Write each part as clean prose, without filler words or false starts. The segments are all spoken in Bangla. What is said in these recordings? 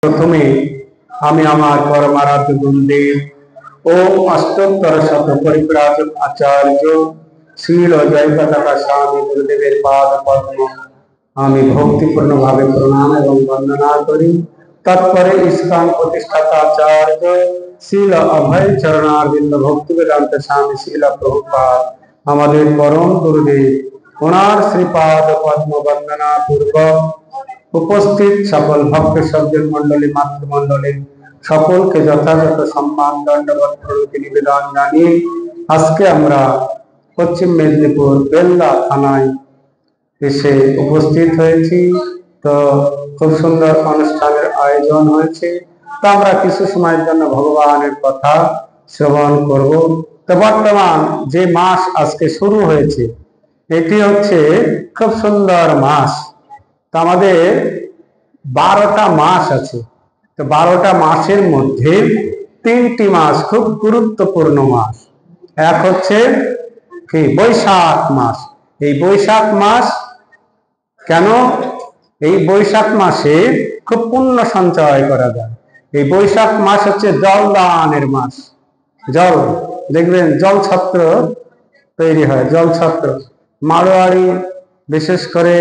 প্রথমে আমি আমার পরমারাধ্য গুরুদেব ও অষ্টোত্তর শত পরিব্রাজক আচার্য শ্রীল জয়প্রতাপ স্বামী গুরুদেবের পাদ পদ্ম আমি ভক্তিপূর্ণ ভাবে প্রণাম এবং বন্দনা করি। তৎপরে ইস্কন প্রতিষ্ঠাতা আচার্য শ্রীল অভয় চরণারবিন্দ ভক্তি বেদান্ত স্বামী শ্রীল প্রভুপাদ আমাদের পরম গুরুদেব ওনার শ্রীপাদ পদ্ম বন্দনা পূর্বক উপস্থিত সকল ভক্ত সজ্জন মন্ডলী মাতৃমন্ডলী সকলকে যথাযথ সম্মান দণ্ডবত প্রণতি নিবেদন জানিয়ে আজকে আমরা পশ্চিম মেদিনীপুর বেল্লা থানায় এসে উপস্থিত হয়েছি। তো খুব সুন্দর অনুষ্ঠানের আয়োজন হয়েছে, তো আমরা কিছু সময়ের জন্য ভগবানের কথা শ্রবণ করব। তো বর্তমান যে মাস আজকে শুরু হয়েছে এটি হচ্ছে খুব সুন্দর মাস। তো আমাদের 12টা মাস আছে। তো 12টা মাসের মধ্যে 3টি মাস খুব গুরুত্বপূর্ণ মাস। এক হচ্ছে কি বৈশাখ মাস। এই বৈশাখ মাস কেন? এই বৈশাখ মাসে খুব পুণ্য সঞ্চয় করা যায়। এই বৈশাখ মাস হচ্ছে জল দানের মাস। জল দেখবেন জল ছত্র তৈরি হয়, জল ছত্র। মারোয়াড়ি বিশেষ করে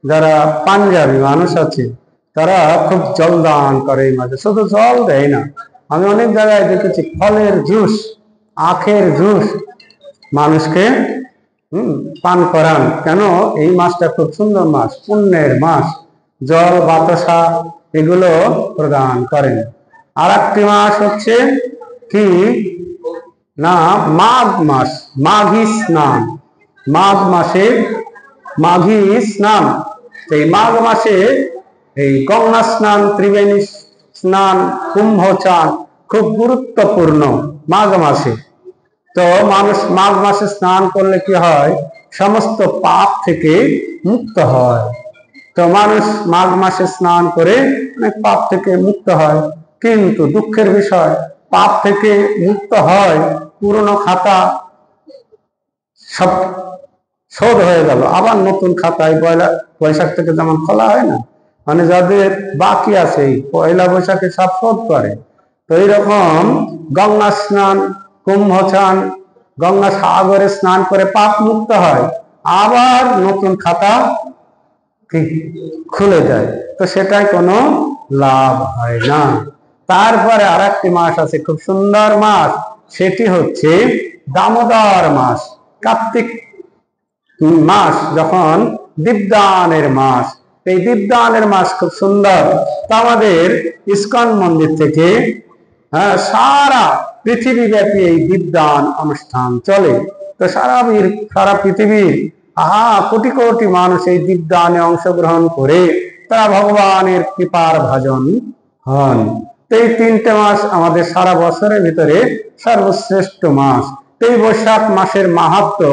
যারা পাঞ্জাবি মানুষ আছে তারা খুব জল দান করে এই মাঝে। শুধু জল দেয় না, আমি অনেক জায়গায় দেখেছি ফলের জুস, আখের জুস মানুষকে পান করান। কেন? এই মাসটা খুব সুন্দর মাস, পুণ্যের মাস। জল বাতাসা এগুলো প্রদান করেন। আর একটি মাস হচ্ছে কি না মাঘ মাস, মাঘী স্নান। মাঘ মাসে মাঘী স্নান। এই মাঘ মাসে এই গঙ্গা স্নান, ত্রিবেণী স্নান, কুম্ভ চান খুব গুরুত্বপূর্ণ মাঘ মাসে। তো মানুষ মাঘ মাসে স্নান করলে কি হয়? সমস্ত পাপ থেকে মুক্ত হয়। তো মানুষ মাঘ মাসে স্নান করে অনেক পাপ থেকে মুক্ত হয়। কিন্তু দুঃখের বিষয়, পাপ থেকে মুক্ত হয়, পুরনো খাতা সব শোধ হয়ে গেল, আবার নতুন খাতায় বৈশাখ থেকে যেমন খোলা হয় না, মানে যাদের বাকি আছে পয়লা বৈশাখে সব শোধ করে। তো এইরকম গঙ্গা স্নান, কুম্ভ চান, গঙ্গা সাগরে স্নান করে পাপ মুক্ত হয়, আবার নতুন খাতা খুলে যায়। তো সেটাই কোনো লাভ হয় না। তারপরে আর একটি মাস আছে, খুব সুন্দর মাস, সেটি হচ্ছে দামোদর মাস, কার্তিক মাস, যখন দীপদানের মাস। এই দীপদানের মাস খুব সুন্দর। তো আমাদের ইস্কন মন্দির থেকে সারা পৃথিবীব্যাপী এই দীপদান অনুষ্ঠান চলে। তো সারা পৃথিবীর কোটি কোটি মানুষ এই দীপদানে অংশগ্রহণ করে তারা ভগবানের কৃপার ভাজন হন। তো এই 3টে মাস আমাদের সারা বছরের ভিতরে সর্বশ্রেষ্ঠ মাস। এই বৈশাখ মাসের মাহাত্ম্য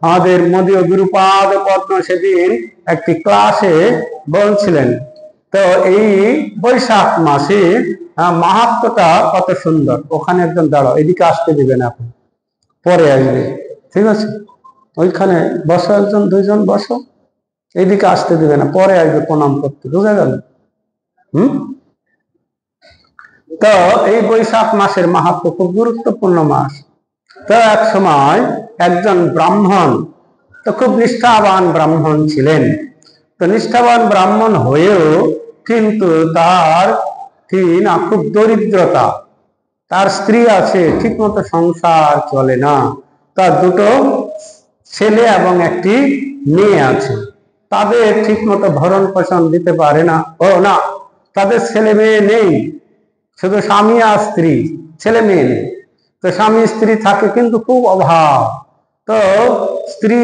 আমাদের মদীয় গুরুপাদ পদ্ম সেদিন একটি ক্লাসে বলছিলেন। তো এই বৈশাখ মাসে মাহাত্ম্যটা কত সুন্দর। ওখানে একজন দাঁড়াও, এদিকে আসতে দিবেন, আপনি পরে আসবে, ঠিক আছে? ওইখানে বসো, একজন দুইজন বসো, এইদিকে আসতে দিবে না, পরে আসবে প্রণাম করতে, বুঝা গেল? তো এই বৈশাখ মাসের মাহাত্ম্য খুব গুরুত্বপূর্ণ মাস। তো এক সময় একজন ব্রাহ্মণ, তো খুব নিষ্ঠাবান ব্রাহ্মণ ছিলেন। তো নিষ্ঠাবান ব্রাহ্মণ হয়েও কিন্তু তার খুব দরিদ্রতা। তার স্ত্রী আছে, ঠিক মতো সংসার চলে না। তার 2টো ছেলে এবং একটি মেয়ে আছে, তাদের ঠিক মতো ভরণ পোষণ দিতে পারে না। তাদের ছেলে মেয়ে নেই, শুধু স্বামী আর স্ত্রী, ছেলে মেয়ে নেই। তো স্বামী স্ত্রী থাকে কিন্তু খুব অভাব। তো স্ত্রী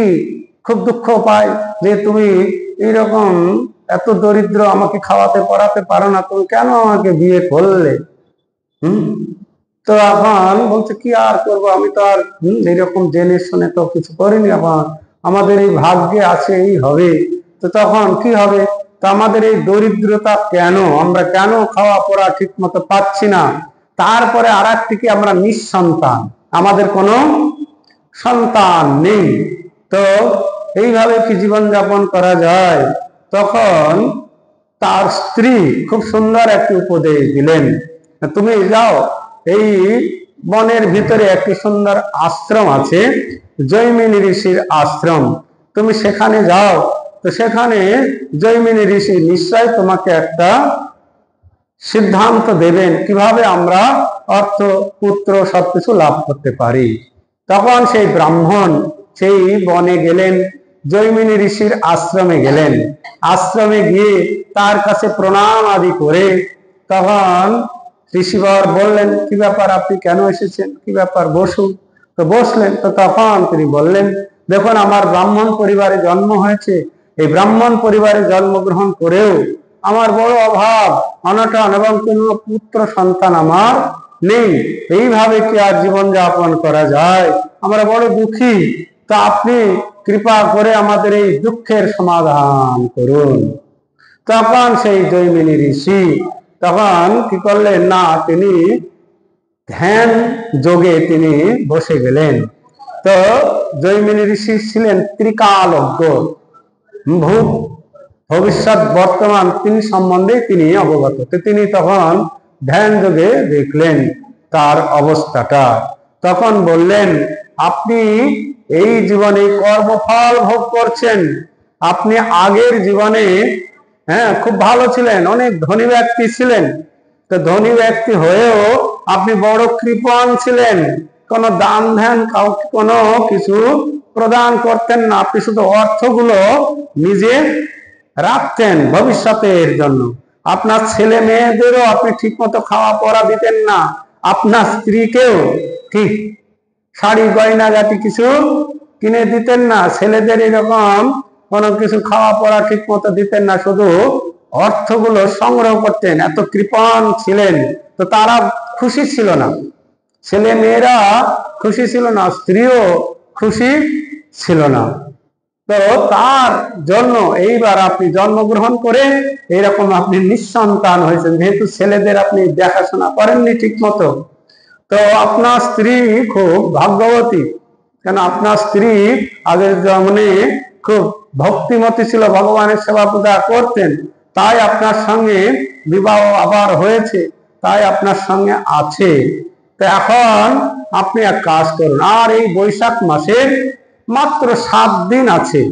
খুব দুঃখ পায় যে তুমি এইরকম এত দরিদ্র, আমাকে খাওয়াতে পড়াতে পারো না, তুমি কেন আমাকে বিয়ে করলে? তো এখন বলছে কি আর করবো, আমি তো আর এইরকম জেনে শুনে তো কিছু করিনি, এখন আমাদের এই ভাগ্যে আছে, এই হবে। তো তখন কি হবে? তো আমাদের এই দরিদ্রতা কেন, আমরা কেন খাওয়া পড়া ঠিক মতো পাচ্ছি না? তারপরে আর একদিকে আমরা নিঃসন্তান, আমাদের কোনো সন্তান নেই। তো এইভাবে কি জীবন যাপন করা যায়? তখন তার স্ত্রী খুব সুন্দর একটি উপদেশ দিলেন, তুমি যাও, এই বনের ভিতরে একটি সুন্দর আশ্রম আছে, জৈমিনী ঋষির আশ্রম, তুমি সেখানে যাও। তো সেখানে জৈমিনী ঋষি নিশ্চয় তোমাকে একটা সিদ্ধান্ত দেবেন কিভাবে আমরা অর্থ, পুত্র সবকিছু লাভ করতে পারি। তখন সেই ব্রাহ্মণ সেই বনে গেলেন, জৈমিনী ঋষির আশ্রমে গেলেন। আশ্রমে গিয়ে তার কাছে প্রণাম আদি করে তখন ঋষিবর বললেন, কি ব্যাপার, আপনি কেন এসেছেন, কি ব্যাপার, বসুন। তো বসলেন। তো তখন তিনি বললেন, দেখুন, আমার ব্রাহ্মণ পরিবারে জন্ম হয়েছে, এই ব্রাহ্মণ পরিবারে জন্মগ্রহণ করেও আমার বড় অভাব অনটন এবং কোন পুত্র সন্তান আমার নেই। এইভাবে কি আর জীবন যাপন করা যায়? আমরা বড় দুঃখী। তা আপনি কৃপা করে আমাদের এই দুঃখের সমাধান করুন। তখন সেই জৈমিনী ঋষি তখন কি করলেন না, তিনি ধ্যান যোগে তিনি বসে গেলেন। তো জৈমিনী ঋষি ছিলেন ত্রিকালজ্ঞ, ভূত ভবিষ্যৎ বর্তমান তিনি সম্বন্ধে তিনি অবগত। তিনি তখন ধ্যান যোগে দেখলেন তার অবস্থাটা। তখন বললেন, আপনি এই জীবনে কর্মফল ভোগ করছেন, আপনি আগের জীবনে খুব ভালো ছিলেন, অনেক ধনী ব্যক্তি ছিলেন। তো ধনী ব্যক্তি হয়েও আপনি বড় কৃপণ ছিলেন, কোনো দান ধ্যান কাউকে কোনো কিছু প্রদান করতেন না, আপনি শুধু অর্থগুলো নিজে রাখতেন ভবিষ্যতের জন্য। আপনার ছেলে মেয়েদেরও আপনি ঠিক মতো খাওয়া পড়া দিতেন না, আপনার স্ত্রীকেও ঠিক শাড়ি গয়নাগাটি কিছু কিনে দিতেন না, ছেলেদের এরকম কোনো কিছু খাওয়া পড়া ঠিক মতো দিতেন না, শুধু অর্থগুলো সংগ্রহ করতেন। এত কৃপণ ছিলেন। তো তারা খুশি ছিল না, ছেলে মেয়েরা খুশি ছিল না, স্ত্রীও খুশি ছিল না। তো তার জন্য এইবার আপনি জন্মগ্রহণ করে এরকম আপনি নিঃসন্তান হয়েছেন, যেহেতু ছেলেদের আপনি দেখাশোনা করেননি ঠিক মতো। তো আপনার স্ত্রী খুব ভাগ্যবতী, কেন আপনার স্ত্রী আগের জন্মে খুব ভক্তিমতী ছিল, ভগবানের সেবা পূজা করতেন, তাই আপনার সঙ্গে বিবাহ আবার হয়েছে, তাই আপনার সঙ্গে আছে। তো এখন আপনি এক কাজ করুন, আর এই বৈশাখ মাসের মাত্র 7 দিন আছে।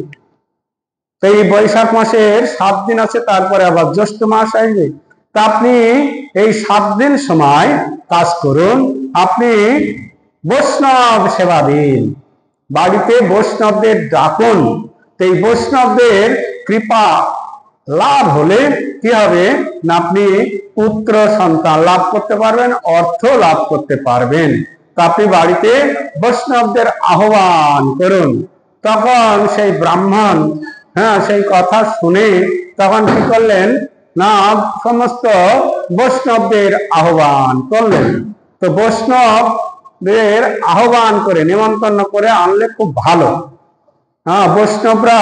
তো এই বৈশাখ মাসের 7 দিন আছে, তারপরে আবার জ্যৈষ্ঠ মাস আসবে। তা আপনি এই 7 দিন সময় কাজ করুন, আপনি বৈষ্ণব সেবা দিন, বাড়িতে বৈষ্ণবদের ডাকুন। তো এই বৈষ্ণবদের কৃপা লাভ হলে কি হবে না, আপনি পুত্র সন্তান লাভ করতে পারবেন, অর্থ লাভ করতে পারবেন। তা আপনি বাড়িতে বৈষ্ণবদের আহ্বান করুন। তখন সেই ব্রাহ্মণ সেই কথা শুনে তখন কি করলেন না, সমস্ত বৈষ্ণবদের আহ্বান করলেন। তো বৈষ্ণবদের আহ্বান করে নিমন্ত্রণ করে আনলে খুব ভালো। বৈষ্ণবরা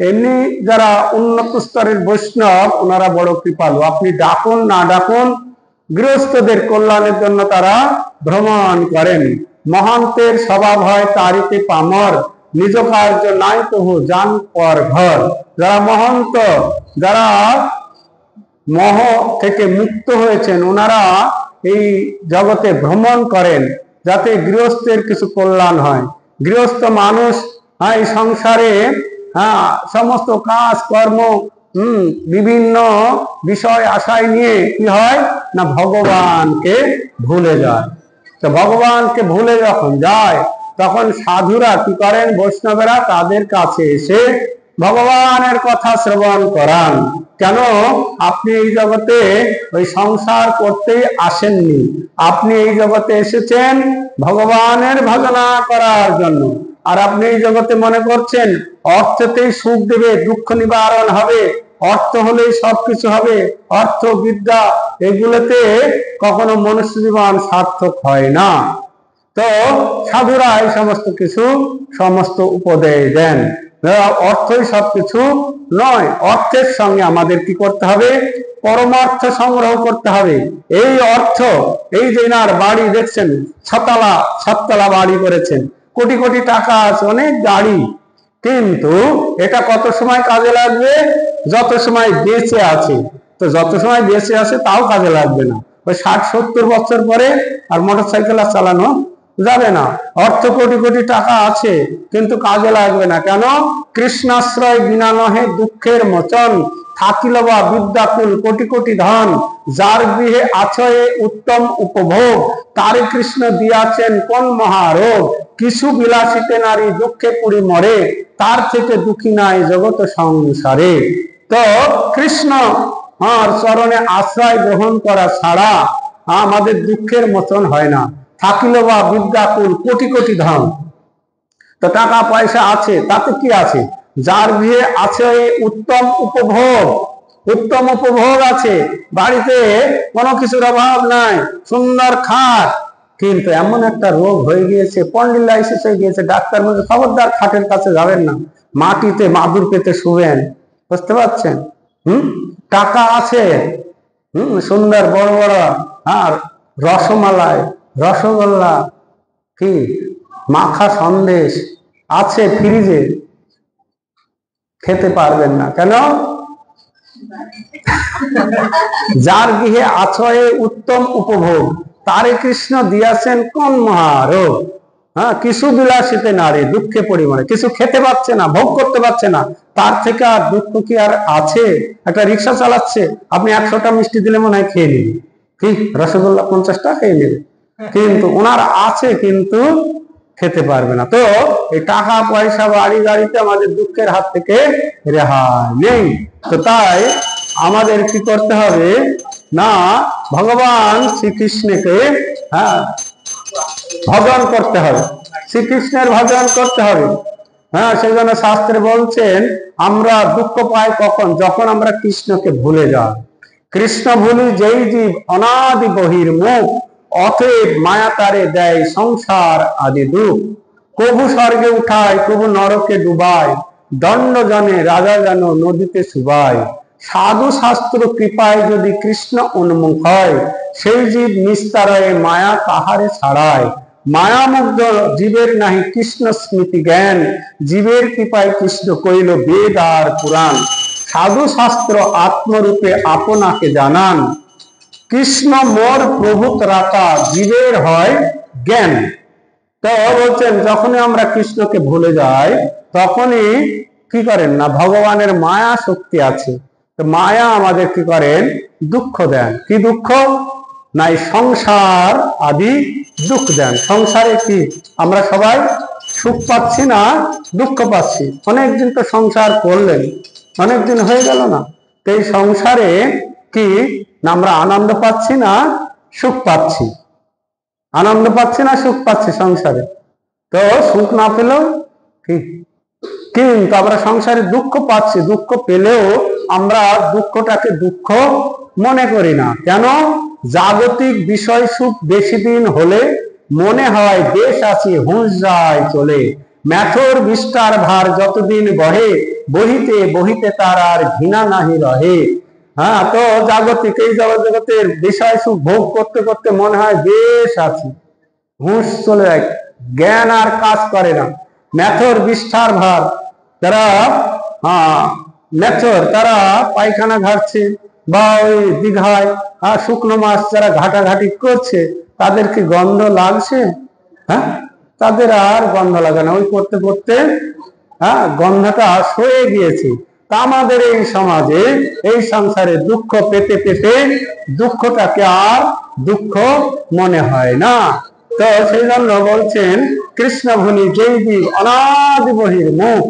এমনি যারা উন্নত স্তরের বৈষ্ণব, ওনারা বড় কৃপালু। আপনি ডাকুন না ডাকুন, গৃহস্থদের কল্যাণের জন্য তারা ভ্রমণ করেন। মহান্তের স্বভাব হয় তারিতে পামর, নিজ কার্য নাই তবু যান পর ঘর। যারা মহন্ত, যারা মোহ থেকে মুক্ত হয়েছেন, ওনারা এই জগতে ভ্রমণ করেন যাতে গৃহস্থের কিছু কল্যাণ হয়। গৃহস্থ মানুষ এই সংসারে সমস্ত কাজ কর্ম বিভিন্ন বিষয় আশায় নিয়ে কি হয় না, ভগবানকে ভুলে যায়। তো ভগবানকে ভুলে যখন যায়, তখন সাধুরা কি করেন, বৈষ্ণবেরা তাদের কাছে এসে ভগবানের কথা শ্রবণ করান। কেন, আপনি এই জগতে ওই সংসার করতেই আসেননি, আপনি এই জগতে এসেছেন ভগবানের ভজনা করার জন্য। আর আপনি এই জগতে মনে করছেন অর্থতেই সুখ দেবে, দুঃখ নিবারণ হবে, অর্থ হলেই সবকিছু হবে, অর্থ বিদ্যা এগুলোতে কখনো মনুষ্য জীবন সার্থক হয় না। তো সাধুরা এই সমস্ত কিছু সমস্ত উপদেশ দেন, অর্থই সবকিছু নয়, অর্থের সঙ্গে আমাদের কি করতে হবে, পরমার্থ সংগ্রহ করতে হবে। এই অর্থ, এই যে এনার বাড়ি দেখছেন, 6 তলা 7 তলা বাড়ি করেছেন, কোটি কোটি টাকা আছে, অনেক গাড়ি, কিন্তু এটা কত সময় কাজে লাগবে? যত সময় বেঁচে আছে। তো যত সময় বেঁচে আছে তাও কাজে লাগবে না, ওই 60-70 বছর পরে আর মোটরসাইকেল আর চালানো যাবে না। অর্থ কোটি কোটি টাকা আছে কিন্তু কাজে লাগবে না। কেন? কৃষ্ণাশ্রয় বিনা নহে দুঃখের মোচন, থাকিল বা বিদ্যাকুল কোটি কোটি ধন, যার গৃহে আছয়ে উত্তম উপভোগ, তারে কৃষ্ণ দিয়াছেন কোন মহারোগ, কিছু বিলাসিতে নারী দুঃখে পুরি মরে, তার থেকে দুঃখী নাই জগত সংসারে। তো কৃষ্ণ চরণে আশ্রয় গ্রহণ করা ছাড়া আমাদের দুঃখের মোচন হয় না। থাকিল বা বিদ্যাকুল কোটি কোটি ধন, তো টাকা পয়সা আছে তাতে কি আছে? যার গৃহে আছে উত্তম উপভোগ, উত্তম উপভোগ আছে, বাড়িতে কোনো কিছুর অভাব নাই, সুন্দর খাট, কিন্তু এমন একটা রোগ হয়ে গিয়েছে, পন্ডিলাইসিস হয়ে গিয়েছে, ডাক্তার বলছে খবরদার খাটের কাছে যাবেন না, মাটিতে মাদুর পেতে শুবেন। বুঝতে পারছেন? টাকা আছে, সুন্দর বড় বড় আর রসমালাই, রসগোল্লা, কি মাখা সন্দেশ আছে ফ্রিজে, খেতে পারবেন না। কেন? যার গৃহে আছয়ে উত্তম উপভোগ, তারে কৃষ্ণ দিয়াছেন কোন মহারোগ, কিছু বিলাসিতে নারী দুঃখে পরিমাণে, কিছু খেতে পাচ্ছে না, ভোগ করতে পারছে না, তার থেকে আর দুঃখ কি আর আছে? একটা রিক্সা চালাচ্ছে, আপনি 100টা মিষ্টি দিলে মনে হয় খেয়ে নিন, ঠিক রসগোল্লা 50টা খেয়ে নেবে, কিন্তু ওনার আছে কিন্তু খেতে পারবে না। তো এই টাকা পয়সা বাড়ি গাড়িতে আমাদের দুঃখের হাত থেকে রেহাই নেই। তো তাই আমাদের কি করতে হবে না, ভগবান শ্রীকৃষ্ণকে ভজন করতে হবে, শ্রীকৃষ্ণের ভজন করতে হবে। সেই জন্য শাস্ত্রে বলছেন আমরা দুঃখ পাই কখন? যখন আমরা কৃষ্ণকে ভুলে যাই। কৃষ্ণ ভুলি যেই জীব অনাদি বহির্মুখ, অতএব মায়া তারে দেয় সংসার আদি দুঃখ, কবু স্বর্গে উঠায় কবু নরকে ডুবায়, দণ্ড জানে রাজা যেন নদীতে শুবায়, সাধু শাস্ত্র কৃপায় যদি কৃষ্ণ উন্মুখ হয়, সেই জীব নিস্তারয়ে মায়া তাহারে ছাড়ায়, মায়ামুগ্ধ জীবের নাহি কৃষ্ণ স্মৃতি জ্ঞান, জীবের কৃপায় কৃষ্ণ কইল বেদ আর পুরাণ, সাধু শাস্ত্র আত্মরূপে আপনাকে জানান, কৃষ্ণ মোর প্রভু ত্রাতা জীবের হয় জ্ঞান। তো বলছেন যখনই আমরা কৃষ্ণকে ভুলে যাই তখনই কি করেন না, ভগবানের মায়া শক্তি আছে, তো মায়া আমাদের কি করেন? দুঃখ দেন। কি দুঃখ? নাই সংসার আদি দুঃখ দেন। সংসারে কি আমরা সবাই সুখ পাচ্ছি না, দুঃখ পাচ্ছি। অনেকদিন তো সংসার করলেন, অনেকদিন হয়ে গেল না, তো এই সংসারে কি না আমরা আনন্দ পাচ্ছি না সুখ পাচ্ছি? আনন্দ পাচ্ছি না সুখ পাচ্ছি সংসারে? তো সুখ না পেলেও ঠিক, কিন্তু আমরা সংসারে দুঃখ পাচ্ছি, দুঃখ পেলেও আমরা দুঃখটাকে দুঃখ মনে করি না। কেন? জাগতিক বিষয় সুখ বেশি দিন হলে মনে হয় দেশ আছে হুঁশ যায় চলে, ম্যাথর বিস্তার ভার যতদিন বহে, বহিতে বহিতে তার আর ঘৃণা নাহি রহে। তো জাগতিক এই জগতের বিষয় সুখ ভোগ করতে করতে মনে হয় বেশ আছে, হুঁশ চলে যায়, জ্ঞান আর কাজ করে না। ম্যাথর বিস্তার ভার, যারা ম্যাথর তারা পায়খানা ঘাটছে বা ওই দীঘায় শুকনো মাছ যারা ঘাটাঘাটি করছে, তাদের কি গন্ধ লাগছে? তাদের আর গন্ধ লাগে না, ওই করতে করতে গন্ধটা সয়ে গিয়েছে। তা আমাদের এই সমাজে এই সংসারে দুঃখ পেতে পেতে দুঃখটাকে আর দুঃখ মনে হয় না। তো সেই জন্য বলছেন কৃষ্ণ ভুলি যেই জীব অনাদি বহির্মুখ,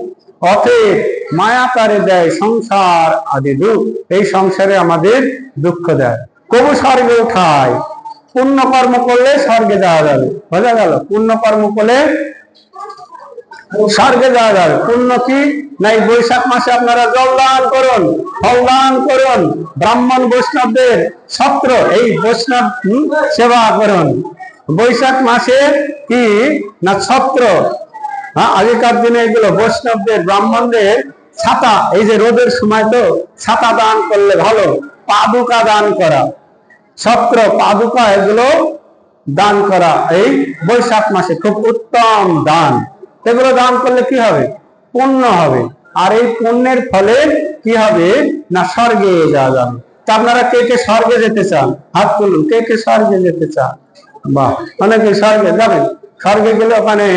অতএব মায়া তারে দেয় সংসার আদি দুঃখ, এই সংসারে আমাদের দুঃখ দেয়। কবু স্বর্গে উঠায়, পুণ্য কর্ম করলে স্বর্গে যাওয়া যাবে, বোঝা গেল? পুণ্য কর্ম করলে স্বর্গে যাওয়া যাবে। পুণ্য কি নাই? বৈশাখ মাসে আপনারা জল দান করুন, ফল দান করুন, ব্রাহ্মণ বৈষ্ণবদের ছত্র এই বৈষ্ণব সেবা করুন। বৈশাখ মাসে কি না ছত্র, আগেকার দিনে এগুলো বৈষ্ণবদের ব্রাহ্মণদের ছাতা, এই যে রোদের সময় তো ছাতা দান করলে ভালো, পাদুকা দান করা, ছত্র পাদুকা এগুলো দান করা এই বৈশাখ মাসে খুব উত্তম দান। এগুলো দান করলে কি হবে? পুণ্য হবে, আর এই পুণ্যের ফলে কি হবে না স্বর্গে যাওয়া যাবে। তা আপনারা কে কে স্বর্গে যেতে চান? হাত তুলুন, কে কে স্বর্গে যেতে চান? বাহ, অনেকে স্বর্গে যাবেন। স্বর্গে গেলে ওখানে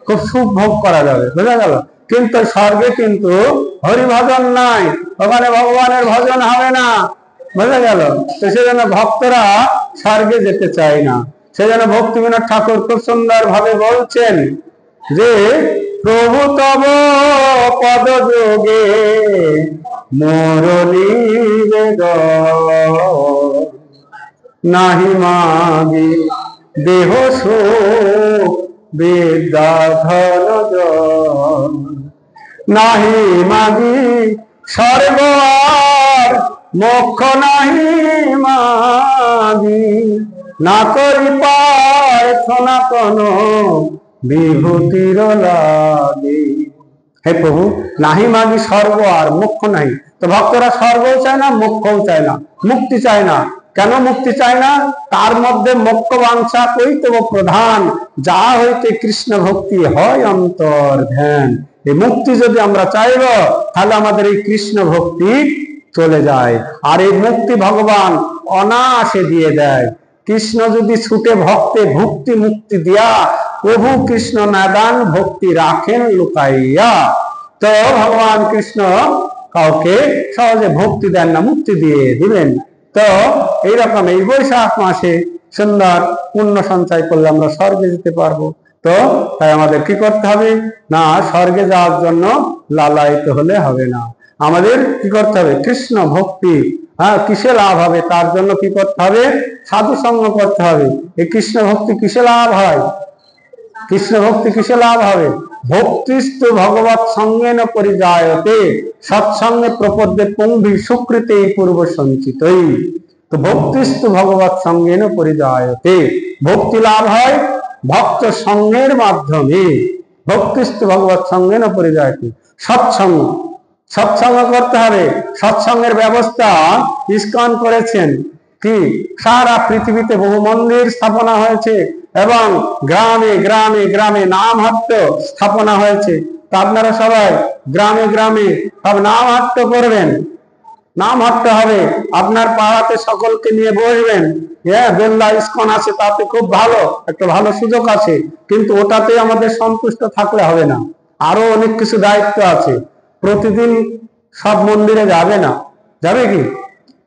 খুব সুখ ভোগ করা যাবে, বোঝা গেল। কিন্তু স্বর্গে কিন্তু হরিভজন নাই, ওখানে ভগবানের ভজন হবে না, বোঝা গেল। তো সেজন্য ভক্তরা স্বর্গে যেতে চায় না। সেজন্য ভক্তিবিনোদ ঠাকুর খুব সুন্দর ভাবে বলছেন যে প্রভু তব পদ যোগে মরলি নাহি মাগি দেহ সুখ বিদ্যা ধন নাহি মাগি স্বর্গ আর মোক্ষ নাহি মাগি না করি প্রার্থনা কোন বিভূতির লাগে। হে প্রভু, নাহি মাগি স্বর্গ আর মোক্ষ নাই। তো ভক্তরা স্বর্গও চায় না, মোক্ষও চায় না, মুক্তি চায় না। কেন মুক্তি চায় না? তার মধ্যে মোক্ষ বাঞ্ছা কইতেব প্রধান, যা হইতে কৃষ্ণ ভক্তি হয় অন্তর ধ্যান। এই মুক্তি যদি আমরা চাইব, তাহলে আমাদের এই কৃষ্ণ ভক্তি চলে যায়। আর এই মুক্তি ভগবান অনায়াসে দিয়ে দেয়। কৃষ্ণ যদি ছুটে ভক্তে ভক্তি মুক্তি দিয়া, প্রভু কৃষ্ণ নাদান ভক্তি রাখেন লুকাইয়া। তো ভগবান কৃষ্ণ কাউকে সহজে ভক্তি দেন না, মুক্তি দিয়ে দিবেন। তো এইরকম এই বৈশাখ মাসে সুন্দর পুণ্য সঞ্চয় করলে আমরা স্বর্গে যেতে পারবো। তো তাই আমাদের কি করতে হবে না, স্বর্গে যাওয়ার জন্য লালায়িত হলে হবে না, আমাদের কি করতে হবে? কৃষ্ণ ভক্তি। কিসে লাভ হবে? তার জন্য কি করতে হবে? সাধু সঙ্গ করতে হবে। এই কৃষ্ণ ভক্তি কিসে লাভ হয়? কৃষ্ণ ভক্তি কিসে লাভ হবে? ভক্তিস্তু ভগবত সঙ্গেন পরিজায়তে সৎসঙ্গে প্রপদ্যে পুঙ্গি সুকৃতে পূর্ব সঞ্চিতই। তো ভক্তিস্তু ভগবত সঙ্গেন পরিজায়তে, ভক্তি লাভ হয় ভক্ত সঙ্গের মাধ্যমে। ভক্তিস্তু ভগবত সঙ্গেন পরিজায়তে, সৎসঙ্গ, সৎসঙ্গ করতে হবে। সৎসঙ্গের ব্যবস্থা ইস্কন করেছেন। কি সারা পৃথিবীতে বহু মন্দির স্থাপনা হয়েছে এবং গ্রামে গ্রামে গ্রামে নামহাট্য স্থাপনা হয়েছে। তা আপনারা সবাই গ্রামে গ্রামে সব নামহাট্য করবেন, নামহাট্য হবে। আপনার পাড়াতে সকলকে নিয়ে বসবেন। হ্যাঁ, বেল্লা ইস্কন আছে, তাতে খুব ভালো, একটা ভালো সুযোগ আছে। কিন্তু ওটাতে আমাদের সন্তুষ্ট থাকলে হবে না, আরো অনেক কিছু দায়িত্ব আছে। প্রতিদিন সব মন্দিরে যাবে না, যাবে কি?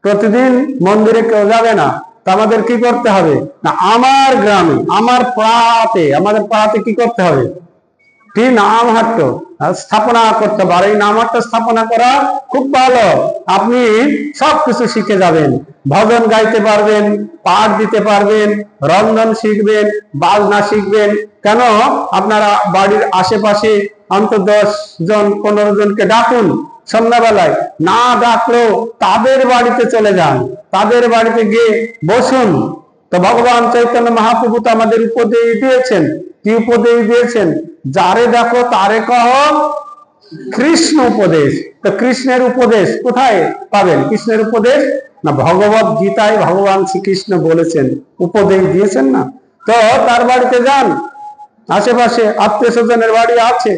প্রতিদিন মন্দিরে কেউ যাবে না। তা আমাদের কি করতে হবে না, আমার গ্রামে আমার পাড়াতে, আমাদের পাড়াতে কি করতে হবে? কি নামহাট্য স্থাপনা করতে পারে। এই নামহাট্য স্থাপনা করা খুব ভালো। আপনি সবকিছু শিখে যাবেন, ভজন গাইতে পারবেন, পাঠ দিতে পারবেন, রন্ধন শিখবেন, বাজনা শিখবেন। কেন? আপনারা বাড়ির আশেপাশে অন্তত 10 জন 15 জনকে ডাকুন। সন্ধ্যাবেলায় না ডাকলেও তাদের বাড়িতে চলে যান, তাদের বাড়িতে গিয়ে বসুন। তো ভগবান চৈতন্য মহাপ্রভু তো আমাদের উপদেশ দিয়েছেন। কি উপদেশ দিয়েছেন? যারে দেখো তারে কহ কৃষ্ণ উপদেশ। তো কৃষ্ণের উপদেশ কোথায় পাবেন? কৃষ্ণের উপদেশ না ভগবত গীতায় ভগবান শ্রীকৃষ্ণ বলেছেন, উপদেশ দিয়েছেন না। তো তার বাড়িতে যান, আশেপাশে আত্মীয় স্বজনের বাড়ি আছে।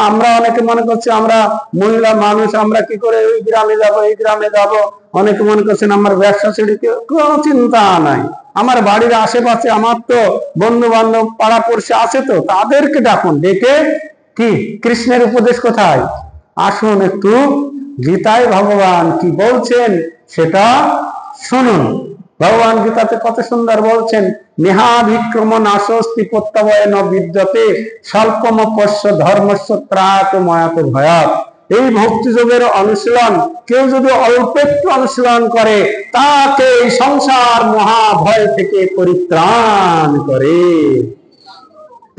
আমরা অনেকে মনে করছি আমরা মহিলা মানুষ, আমরা কি করে ওই গ্রামে যাব, এই গ্রামে যাব। অনেকে মনে করছেন আমার ব্যবসা ছেড়ে, কোনো চিন্তা নাই। আমার বাড়ির আশেপাশে আমার তো বন্ধু বান্ধব পাড়া পড়শি আছে, তো তাদেরকে ডাকুন, ডেকে কি কৃষ্ণের উপদেশ কোথায়? আসুন একটু গীতায় ভগবান কি বলছেন সেটা শুনুন। ভগবান গীতাতে কত সুন্দর বলছেন, নেহা বিক্রম নাশস্তি প্রত্যবয় ন বিদ্যতে স্বল্পম পশ্য ধর্মস্য ত্রাত ময়াত ভয়াত। এই ভক্তি যোগের অনুশীলন কেউ যদি অল্প একটু অনুশীলন করে, তাকে এই সংসার মহাভয় থেকে পরিত্রাণ করে।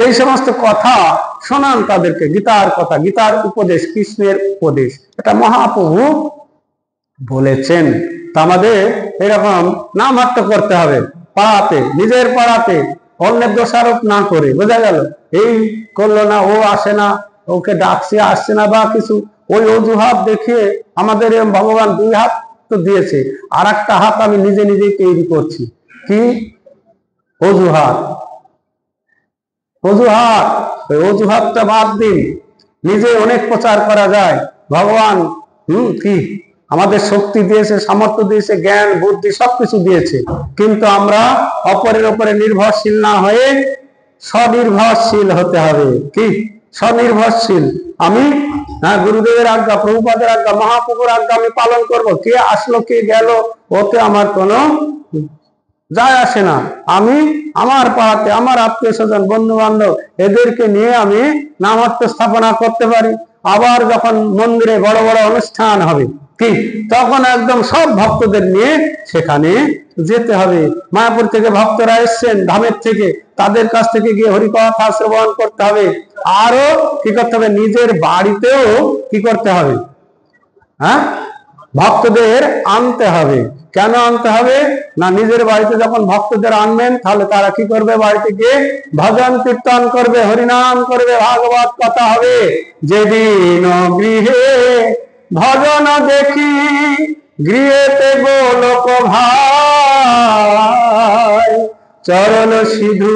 এই সমস্ত কথা শোনান তাদেরকে, গীতার কথা, গীতার উপদেশ, কৃষ্ণের উপদেশ, এটা মহাপ্রভু বলেছেন। তা আমাদের এরকম নামহাট্য করতে হবে পাড়াতে, নিজের পাড়াতে, অন্যের দোষারোপ না করে। বোঝা গেল? এই করলো না, ও আসে না, ওকে ডাকছে আসছে না বা কিছু, ওই অজুহাত দেখিয়ে আমাদের ভগবান 2 হাত তো দিয়েছে, আর একটা হাত আমি নিজে নিজেই তৈরি করছি। কি অজুহাত? অজুহাত, ওই অজুহাতটা বাদ দিন। নিজে অনেক প্রচার করা যায়। ভগবান কি আমাদের শক্তি দিয়েছে, সামর্থ্য দিয়েছে, জ্ঞান বুদ্ধি সবকিছু দিয়েছে, কিন্তু আমরা অপরের উপরে নির্ভরশীল না হয়ে স্বনির্ভরশীল হতে হবে। কি স্বনির্ভরশীল? আমি গুরুদেবের আজ্ঞা, প্রভুপাদের আজ্ঞা, মহাপ্রভুর আজ্ঞা আমি পালন করব। কে আসলো কে গেল ওতে আমার কোনো যায় আসে না। আমি আমার পাড়াতে আমার আত্মীয় স্বজন বন্ধু বান্ধব এদেরকে নিয়ে আমি নামত্ব স্থাপনা করতে পারি। আবার যখন মন্দিরে বড় বড় অনুষ্ঠান হবে কি তখন একদম সব ভক্তদের নিয়ে সেখানে যেতে হবে। মায়াপুর থেকে ভক্তরা এসছেন ধামের থেকে, তাদের কাছ থেকে গিয়ে হরিকথা শ্রবণ করতে হবে। আরো কি করতে হবে? নিজের বাড়িতেও কি করতে হবে? ভক্তদের আনতে হবে। কেন আনতে হবে? না, নিজের বাড়িতে যখন ভক্তদের আনবেন তাহলে তারা কি করবে? বাড়িতে গিয়ে ভজন কীর্তন করবে, হরিনাম করবে, ভাগবত কথা হবে। যেদিন গৃহে ভজন দেখি গৃহেতে গোলক ভাই, চরণ সিধু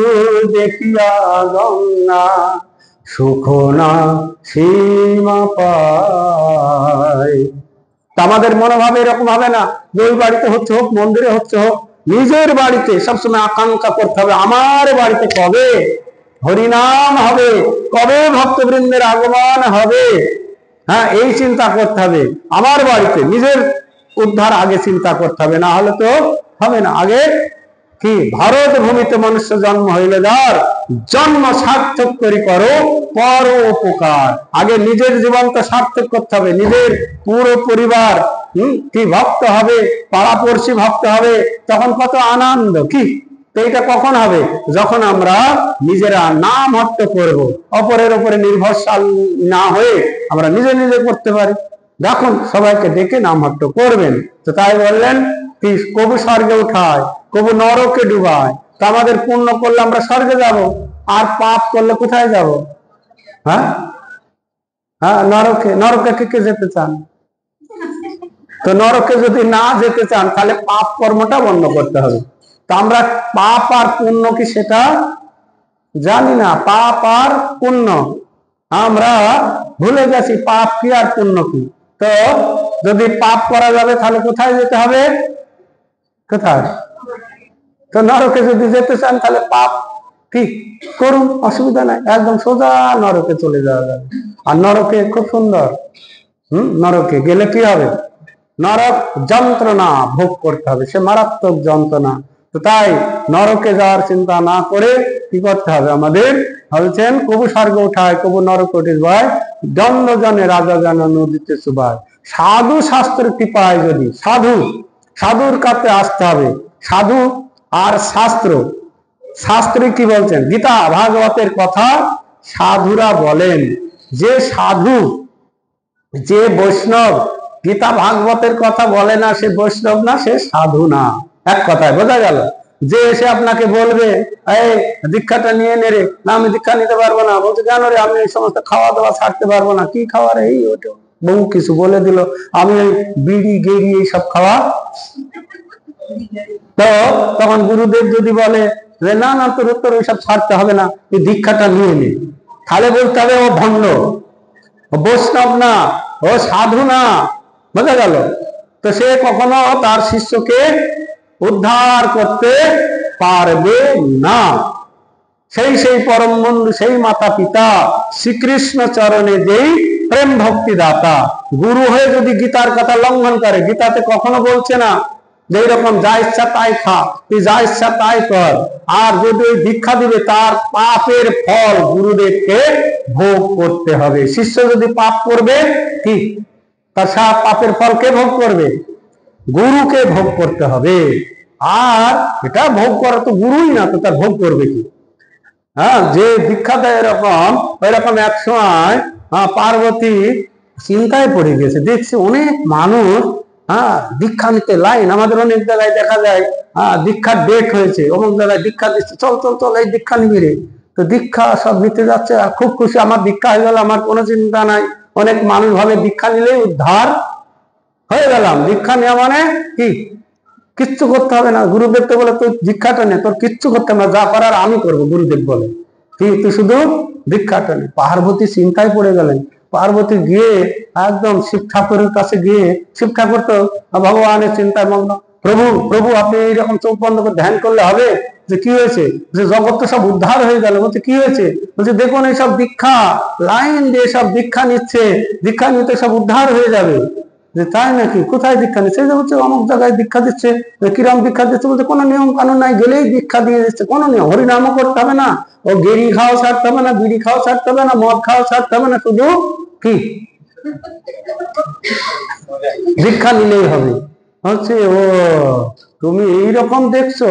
দেখিয়া গঙ্গা সুখ না সীমা পায়। আমাদের মনোভাব এরকম হবে না যে ওই বাড়িতে হচ্ছে হোক, মন্দিরে হচ্ছে হোক, নিজের বাড়িতে সবসময় আকাঙ্ক্ষা করতে হবে আমার বাড়িতে কবে হরিনাম হবে, কবে ভক্তবৃন্দের আগমন হবে। এই চিন্তা করতে হবে। আমার বাড়িতে নিজের উদ্ধার আগে চিন্তা করতে হবে, না হলে তো হবে না। আগে কি ভারত ভূমিতে মনুষ্য জন্ম হইলে যার জন্ম সার্থক করি করো পর উপকার। আগে নিজের জীবনটা সার্থক করতে হবে, নিজের পুরো পরিবার কি ভক্ত হবে, পাড়াপড়শি ভক্ত হবে, তখন কত আনন্দ। কি তো এটা কখন হবে? যখন আমরা নিজেরা নাম হট্ট করব, অপরের উপরে নির্ভরশীল না হয়ে আমরা নিজে নিজে করতে পারি। দেখুন সবাইকে ডেকে নাম হট্ট করবেন। তো তাই বললেন কি কবু স্বর্গে উঠায়, কবু নরকে ডুবায়। তা আমাদের পুণ্য করলে আমরা স্বর্গে যাব, আর পাপ করলে কোথায় যাব? নরকে। নরকে কে যেতে চান? তো নরকে যদি না যেতে চান তাহলে পাপ কর্মটা বন্ধ করতে হবে। তো আমরা পাপ আর পুণ্য কি সেটা জানি না। পাপ আর পুণ্য আমরা ভুলে গেছি, পাপ কি আর পুণ্য কি। তো যদি পাপ করা যাবে তাহলে কোথায় যেতে হবে? কোথায়? তো নরকে যদি যেতে চান তাহলে পাপ কি করুন, অসুবিধা নাই, একদম সোজা নরকে চলে যাওয়া যাবে। আর নরকে খুব সুন্দর। নরকে গেলে কি হবে? নরক যন্ত্রণা ভোগ করতে হবে, সে মারাত্মক যন্ত্রণা। তো তাই নরকে যাওয়ার চিন্তা না করে কি করতে হবে? আমাদের বলছেন কবু স্বর্গ উঠায় কবু নরক উঠিবায়, দণ্ড জনে রাজা যেন নদীতে চুবায়। সাধু শাস্ত্রের কৃপায় যদি সাধুর কাছে আসতে হবে। সাধু আর শাস্ত্র, শাস্ত্রে কি বলছেন? গীতা ভাগবতের কথা সাধুরা বলেন। যে সাধু, যে বৈষ্ণব গীতা ভাগবতের কথা বলে না সে বৈষ্ণব না, সে সাধু না। এক কথায় বোঝা গেল। যে এসে আপনাকে বলবে এই দীক্ষাটা নিয়ে নে রে, না আমি দীক্ষা নিতে পারবো না, বলছে কেন রে? আমি এই সমস্ত খাওয়া দাওয়া ছাড়তে পারবো না। কি খাওয়া রে? এই ওটা বহু কিছু বলে দিল, আমি ওই বিড়ি গেড়ি এইসব খাওয়া। তো তখন গুরুদেব যদি বলে যে না না তোর ওইসব ছাড়তে হবে না, তুই দীক্ষাটা নিয়ে নে, তাহলে বলতে হবে ও ভণ্ড, ও বৈষ্ণব না, ও সাধু না। বোঝা গেল? তো সে কখনো তার শিষ্যকে উদ্ধার করতে পারবে না। সেই পরম বন্ধু, সেই মাতা পিতা শ্রীকৃষ্ণ চরণে যেই প্রেম ভক্তি দাতা গুরু হয়ে যদি গীতার কথা লঙ্ঘন করে, গীতাতে কখনো বলছে না যে রকম যা ইচ্ছা তাই খা, তুই যা ইচ্ছা তাই কর। আর যদি ওই দীক্ষা দিবে তার পাপের ফল গুরুদেবকে ভোগ করতে হবে। শিষ্য যদি পাপ করবে কি তার সব পাপের ফল কে ভোগ করবে? গুরুকে ভোগ করতে হবে। আর এটা ভোগ করা তো গুরুই না, তো তার ভোগ করবে কি? যে দীক্ষা দেয় এরকম, ওইরকম এক সময় পার্বতী চিন্তায় পড়ে গেছে। দেখছি অনেক মানুষ দীক্ষা নিতে লাইন, আমাদের অনেক জায়গায় দেখা যায় দীক্ষার ডেট হয়েছে, অমুক জায়গায় দীক্ষা দিচ্ছে, চল চল চল এই দীক্ষা নিবি রে। তো দীক্ষা সব নিতে যাচ্ছে, আর খুব খুশি, আমার দীক্ষা হয়ে গেল, আমার কোনো চিন্তা নাই। অনেক মানুষ ভাবে দীক্ষা নিলেই উদ্ধার হয়ে গেলাম। দীক্ষা নেওয়া মানে কি কিচ্ছু করতে হবে না। গুরুদেব তো বলে তুই দীক্ষাটা নে, তোর কিচ্ছু করতে হবে না, যা করার আমি করবো। গুরুদেব বলে তুই শুধু দীক্ষাটা নে। পার্বতী চিন্তায় পড়ে গেলেন, পার্বতী গিয়ে একদম শিব ঠাকুরের কাছে গিয়ে, শিব ঠাকুর তো ভগবানের চিন্তায় মগ্ন। প্রভু প্রভু আপনি এইরকম চোখ বন্ধ করে ধ্যান করলে হবে? যে কি হয়েছে? যে জগৎ তো সব উদ্ধার হয়ে গেল। বলছে কি হয়েছে? বলছে দেখুন এইসব দীক্ষা, লাইন দিয়ে সব দীক্ষা নিচ্ছে, দীক্ষা নিতে সব উদ্ধার হয়ে যাবে। যে তাই নাকি? কোথায় দীক্ষা নিচ্ছে? যে হচ্ছে অমুক জায়গায় দীক্ষা দিচ্ছে। কিরম দীক্ষা দিচ্ছে? বলছে কোনো নিয়ম কানুন নাই, গেলেই দীক্ষা দিয়ে দিচ্ছে। কোনো নিয়ম, হরিনামও করতে হবে না, ও গেড়ি খাওয়া ছাড়তে হবে না, বিড়ি খাওয়া ছাড়তে হবে না, মদ খাওয়া ছাড়তে হবে না, শুধু কি দীক্ষা নিলেই হবে। হচ্ছে ও তুমি এইরকম দেখছো,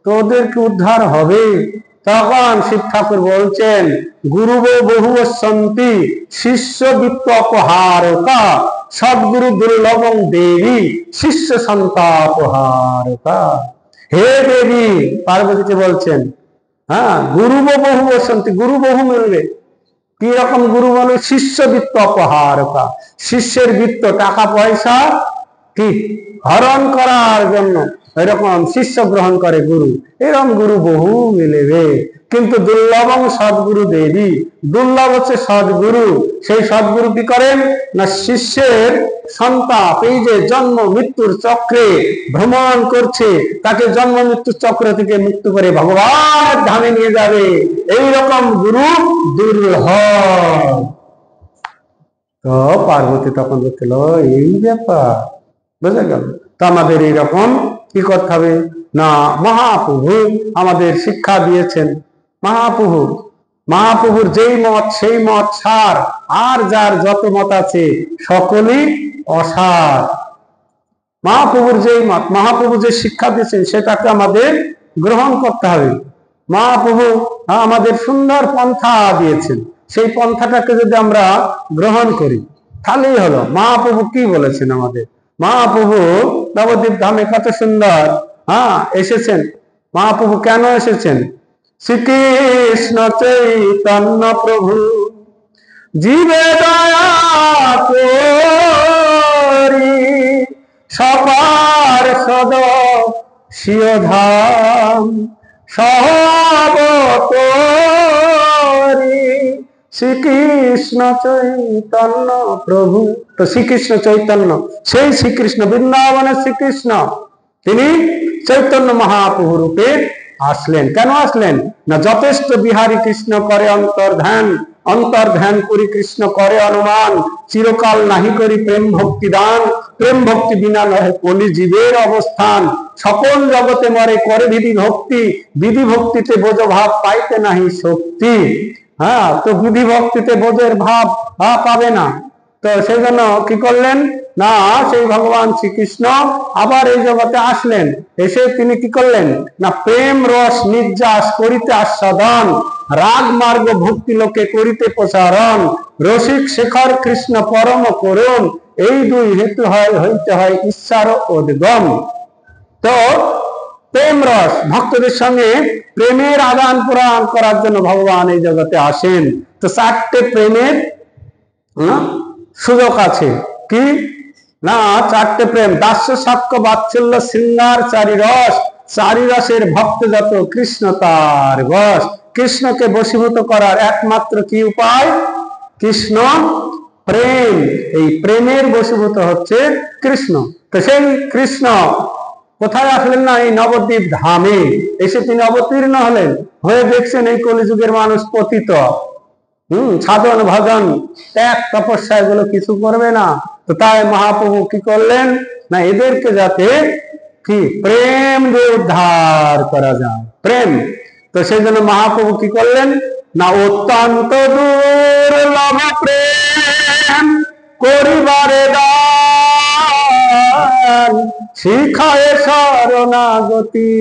তোদের কি উদ্ধার হবে? তখন শিব ঠাকুর বলছেন, গুরু বহু সন্তি শিষ্য বিত্ত অপহারকা, সদ্গুরু দুর্লভং দেবী শিষ্য সন্তাপহারকা। হে দেবী, পার্বতীকে বলছেন, হ্যাঁ গুরু বহু সন্তি, গুরু বহু মিলবে। কি রকম গুরু? বলে শিষ্য বৃত্ত অপহারকা, শিষ্যের বৃত্ত টাকা পয়সা কি হরণ করার জন্য এরকম শিষ্য গ্রহণ করে গুরু। এরকম গুরু বহু মিলেবে, কিন্তু দুর্লভং সদ্গুরু দেবী, দুর্লভ হচ্ছে সদ্গুরু। সেই সদ্গুরু কি করেন না, শিষ্যের সন্তাপ, এই যে জন্ম মৃত্যুর চক্রে ভ্রমণ করছে, তাকে জন্ম মৃত্যুর চক্র থেকে মুক্ত করে ভগবানের ধামে নিয়ে যাবে, এইরকম গুরু দুর্লভ। তো পার্বতী তখন দেখছিল এই ব্যাপার, বুঝা গেল। তো আমাদের এইরকম কি করতে হবে না, মহাপ্রভু আমাদের শিক্ষা দিয়েছেন। মহাপ্রভুর যেই মত সেই মত সার, আর যার যত মত আছে সকলই অসার। মহাপ্রভুর যেই মত, মহাপ্রভু যে শিক্ষা দিয়েছেন সেটাকে আমাদের গ্রহণ করতে হবে। মহাপ্রভু আমাদের সুন্দর পন্থা দিয়েছেন, সেই পন্থাটাকে যদি আমরা গ্রহণ করি তাহলেই হলো। মহাপ্রভু কি বলেছেন আমাদের? মহাপ্রভু নবদ্বীপ ধামে কত সুন্দর এসেছেন। মহাপ্রভু কেন এসেছেন? শ্রীকৃষ্ণ চৈতন্য প্রভু জীবে দয়া করি, সবার সদস্য ধাম সহবতরি। শ্রীকৃষ্ণ চৈতন্য প্রভু, তো শ্রীকৃষ্ণ চৈতন্য, সেই শ্রীকৃষ্ণ বৃন্দাবনের শ্রীকৃষ্ণ, তিনি চৈতন্য মহাপ্রভু রূপে আসলেন। কেন আসলেন না, যথেষ্ট বিহারী কৃষ্ণ করে অন্তর্ধান, অন্তর্ধান করি কৃষ্ণ করে অনুমান, চিরকাল নাহি করি প্রেম ভক্তি দান, প্রেম ভক্তি বিনা নহে কলি জীবের অবস্থান, সকল জগতে মরে করে বিধি ভক্তি, বিধি ভক্তিতে বোঝ ভাব পাইতে নাহি শক্তি। তো বিধি ভক্তিতে বোঝের ভাব পাবে না। তো সেই জন্য কি করলেন না, সেই ভগবান শ্রীকৃষ্ণ আবার এই জগতে আসলেন। এসে তিনি কি করলেন না, প্রেম রস নির্যাস করিতে আস্বাদন, রাগ মার্গ ভক্তি লোকে করিতে প্রচারণ, রসিক শেখর কৃষ্ণ পরম করুণ, এই দুই হেতু হইতে হয় ঈশ্বর উদ্গম। তো প্রেম রস, ভক্তদের সঙ্গে প্রেমের আদান প্রদান করার জন্য ভগবান এই জগতে আসেন। তো চারটে প্রেমের সুযোগ আছে। কি না, চারটে প্রেম, দাস্য সাক্ষ্য বাৎসল্য শৃঙ্গার চারি রস, চারি রসের ভক্ত যত কৃষ্ণ তার বশ। কৃষ্ণকে বশীভূত করার একমাত্র কি উপায়? কৃষ্ণ প্রেম। এই প্রেমের বশীভূত হচ্ছে কৃষ্ণ। তো সেই কৃষ্ণ কোথায় আসলেন না, এই নবদ্বীপ ধামে এসে তিনি অবতীর্ণ হলেন, হয়ে দেখছেন এই কলিযুগের মানুষ পতিত, সাধন ভজন ত্যাগ তপস্যা এগুলো কিছু করবে না। তো তাই মহাপ্রভু কি করলেন না, এদেরকে যাতে কি প্রেম দিয়ে উদ্ধার করা যায়, প্রেম। তো সেই জন্য মহাপ্রভু কি করলেন না, অত্যন্ত দুর্লভ প্রেম করিবারে দান, শিখায় শরণাগতি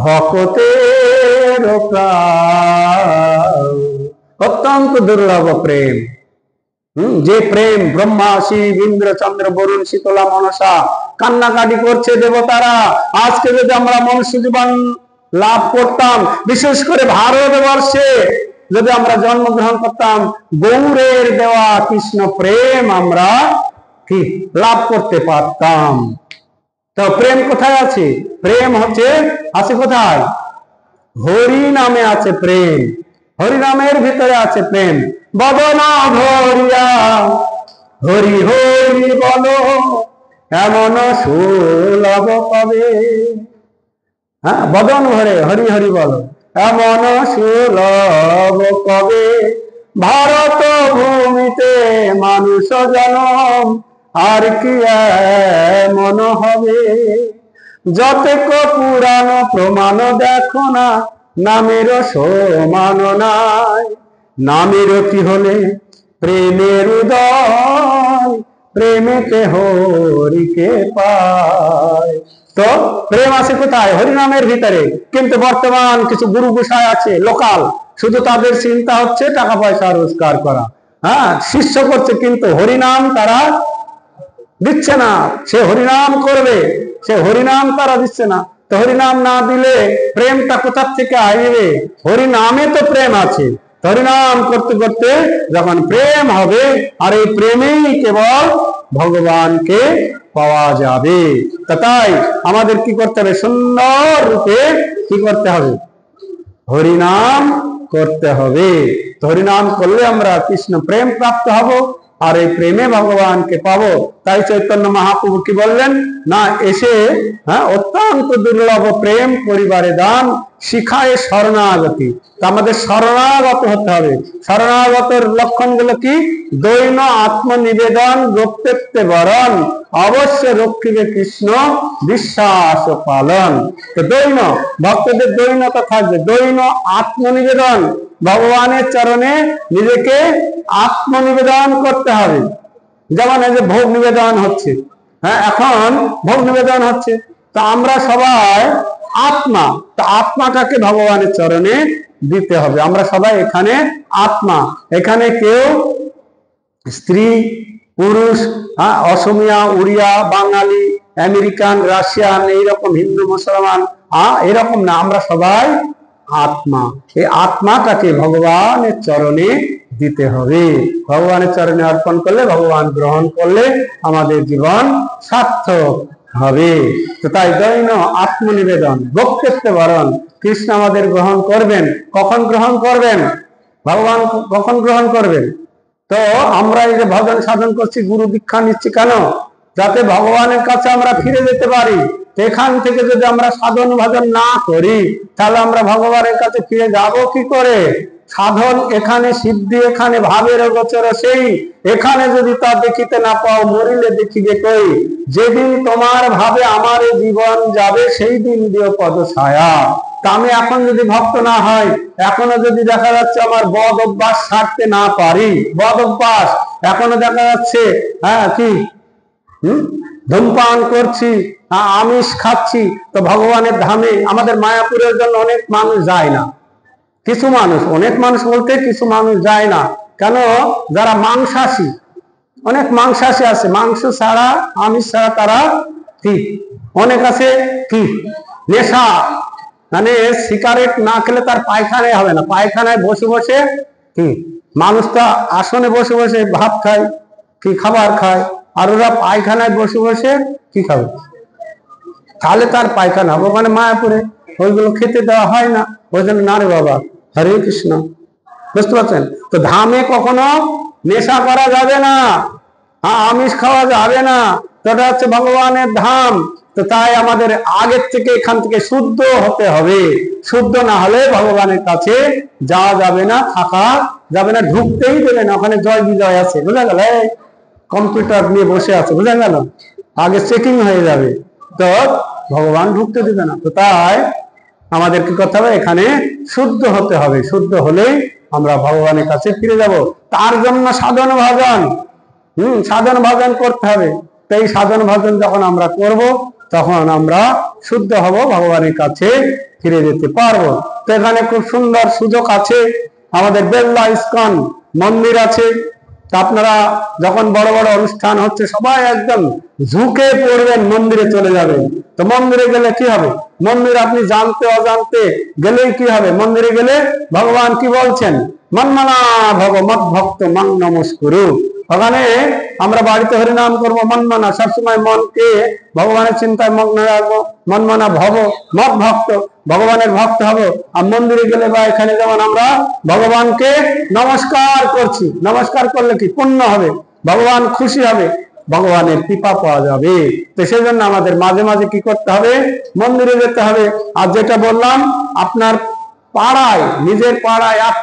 ভক্তের প্রাণ। অত্যন্ত দুর্লভ প্রেম, যে প্রেম ব্রহ্মা শিব ইন্দ্র চন্দ্র বরুণ শীতলা মনসা কান্নাকাটি করছে দেবতারা। আজকে যদি আমরা মনুষ্য জীবন লাভ করতাম, বিশেষ করে ভারতবর্ষে যদি আমরা জন্মগ্রহণ করতাম, গৌরের দেওয়া কৃষ্ণ প্রেম আমরা কি লাভ করতে পারতাম। তো প্রেম কোথায় আছে? প্রেম আছে কোথায়? হরি নামে আছে প্রেম। হরিনামের ভিতরে আছে প্রেম। বদন ভরিয়া হরি হরি বলো, এমন সুলভ কবে। হ্যাঁ, বদন ভরে হরি হরি বলো, এমন সুলভ কবে। ভারত ভূমিতে মানুষ জনম, আর কি এমন হবে। যতেক পুরাণ প্রমাণ দেখো না, নামের সমান নাই। নামের কি হলে প্রেমের উদয়, প্রেমেতে হরিকে পায়। তো প্রেম আছে কোথায়? হরিনামের ভিতরে। কিন্তু বর্তমান কিছু গুরু গোসাই আছে লোকাল, শুধু তাদের চিন্তা হচ্ছে টাকা পয়সা রোজগার করা। হ্যাঁ, শিষ্য করছে কিন্তু হরিনাম তারা দিচ্ছে না। সে হরিনাম করবে, সে হরিনাম তারা দিচ্ছে না। তো হরিনাম না দিলে প্রেমটা কোথা থেকে আসবে? হরিনামে তো প্রেম আছে। হরিনাম করতে করতে যখন প্রেম হবে, আর এই প্রেমেই কেবল ভগবানকে পাওয়া যাবে। তাই আমাদের কি করতে হবে? সুন্দর রূপে কি করতে হবে? হরিনাম করতে হবে। হরিনাম করলে আমরা কৃষ্ণ প্রেম প্রাপ্ত হব, আর এই প্রেমে ভগবানকে পাবো। তাই চৈতন্য মহাপ্রভু কি বললেন না, এসে অত্যন্ত দুর্লভ প্রেম পরিবারে দান, শিখায় শরণাগতি। আমাদের শরণাগত হতে হবে। শরণাগতের লক্ষণগুলো কি? দৈন আত্মনিবেদন, রক্ষেত্বে বরণ, অবশ্য রক্ষিবে কৃষ্ণ বিশ্বাস পালন। তো দৈন ভক্তদের দৈনতা থাকবে। দৈন আত্মনিবেদন, ভগবানের চরণে নিজেকে আত্মনিবেদন করতে হবে। যেমন এই যে ভোগ নিবেদন হচ্ছে, হ্যাঁ, এখন ভোগ নিবেদন হচ্ছে, তো আমরা সবাই আত্মা, তো আত্মাটাকে ভগবানের চরণে দিতে হবে। আমরা সবাই এখানে আত্মা। এখানে কেউ স্ত্রী পুরুষ, অসমিয়া, উড়িয়া, বাঙালি, আমেরিকান, রাশিয়ান, এইরকম হিন্দু মুসলমান এরকম না, আমরা সবাই আত্মা। এই আত্মাটাকে ভগবানের চরণে দিতে হবে। ভগবানের চরণে অর্পণ করলে, ভগবান গ্রহণ করলে আমাদের জীবন সার্থক হবে। তো তাই দৈন আত্মনিবেদন, ভক্তেত্ব বরণ, কৃষ্ণ আমাদের গ্রহণ করবেন। কখন গ্রহণ করবেন? ভগবান কখন গ্রহণ করবেন? তো আমরা এই যে ভজন সাধন করছি, গুরু দীক্ষা নিচ্ছি কেন? যাতে ভগবানের কাছে আমরা ফিরে যেতে পারি। এখান থেকে যদি আমরা সাধন ভজন না করি, তাহলে আমরা ভগবানের কাছে ফিরে যাব কি করে? সাধন এখানে, সিদ্ধি এখানে, ভাবের গোচর সেই। এখানে যদি তা দেখিতে না পাও, মরিলে দেখিবে কই। যেদিন তোমার ভাবে আমার জীবন যাবে, সেই দিন দিও পদ ছায়া। তা আমি এখন যদি ভক্ত না হয়, এখনো যদি দেখা যাচ্ছে আমার বদ অভ্যাস ছাড়তে না পারি, বদ অভ্যাস এখনো দেখা যাচ্ছে, কি ধূমপান করছি, আমিষ খাচ্ছি, তো ভগবানের ধামে আমাদের মায়াপুরের জন্য অনেক মানুষ যায় না। কিছু মানুষ, অনেক মানুষ বলতে কিছু মানুষ যায় না কেন? যারা মাংসাশী, অনেক মাংসাশী আছে, মাংস ছাড়া, আমিষ ছাড়া তারা কি অনেক আছে কি নেশা, মানে সিগারেট না খেলে তার পায়খানায় হবে না। পায়খানায় বসে বসে কি মানুষটা আসনে বসে বসে ভাত খায়, কি খাবার খায়, আর ওরা পায়খানায় বসে বসে কি খাবে? তাহলে তার পায়খানা হবে। মানে মায়াপুরে ওইগুলো খেতে দেওয়া হয় না, ওই জন্য না রে বাবা। হরে কৃষ্ণ, বুঝতে পারছেন? তো ধামে কখনো নেশা করা যাবে না, আমিষ খাওয়া যাবে না। তো এটা হচ্ছে ভগবানের ধাম। তো তাই আমাদের আগের থেকে এখান থেকে শুদ্ধ হতে হবে। শুদ্ধ না হলে ভগবানের কাছে যাওয়া যাবে না, থাকা যাবে না, ঢুকতেই দেবে না। ওখানে জয় বিজয় আছে, বুঝা গেল? কম্পিউটার নিয়ে বসে আছে, বুঝা গেল? আগে চেকিং হয়ে যাবে, তো ভগবান ঢুকতে দেবে না। তো তাই আমাদের কি করতে হবে? এখানে শুদ্ধ হতে হবে। শুদ্ধ হলেই আমরা ভগবানের কাছে ফিরে যাব। তার জন্য সাধন ভজন, সাধন ভজন করতে হবে। তো এই সাধন ভজন যখন আমরা করব, তখন আমরা শুদ্ধ হব, ভগবানের কাছে ফিরে যেতে পারবো। তো এখানে খুব সুন্দর সুযোগ আছে, আমাদের বেল্লা ইস্কন মন্দির আছে। আপনারা যখন বড় বড় অনুষ্ঠান হচ্ছে, সবাই একদম ঝুঁকে পড়বেন, মন্দিরে চলে যাবেন। তো মন্দিরে গেলে কি হবে? মন্দিরে আপনি জানতে অজান্তে গেলেই কি হবে? মন্দিরে গেলে ভগবান কি বলছেন? মন্মনা ভগ মদ ভক্ত মান নমস্কুরু। ওখানে আমরা বাড়িতে হরিনাম করবো মনমনা, সবসময় মনকে ভগবানের চিন্তায় মগ্ন রাখবো, মনমনা ভব মত ভক্ত, ভগবানের ভক্ত হবো। আর মন্দিরে গেলে বা এখানে যেমন আমরা ভগবানকে নমস্কার করছি, নমস্কার করলে কি পুণ্য হবে, ভগবান খুশি হবে, ভগবানের কৃপা পাওয়া যাবে। তো সেই জন্য আমাদের মাঝে মাঝে কি করতে হবে, মন্দিরে যেতে হবে। আর যেটা বললাম, আপনার পাড়ায়, নিজের পাড়ায়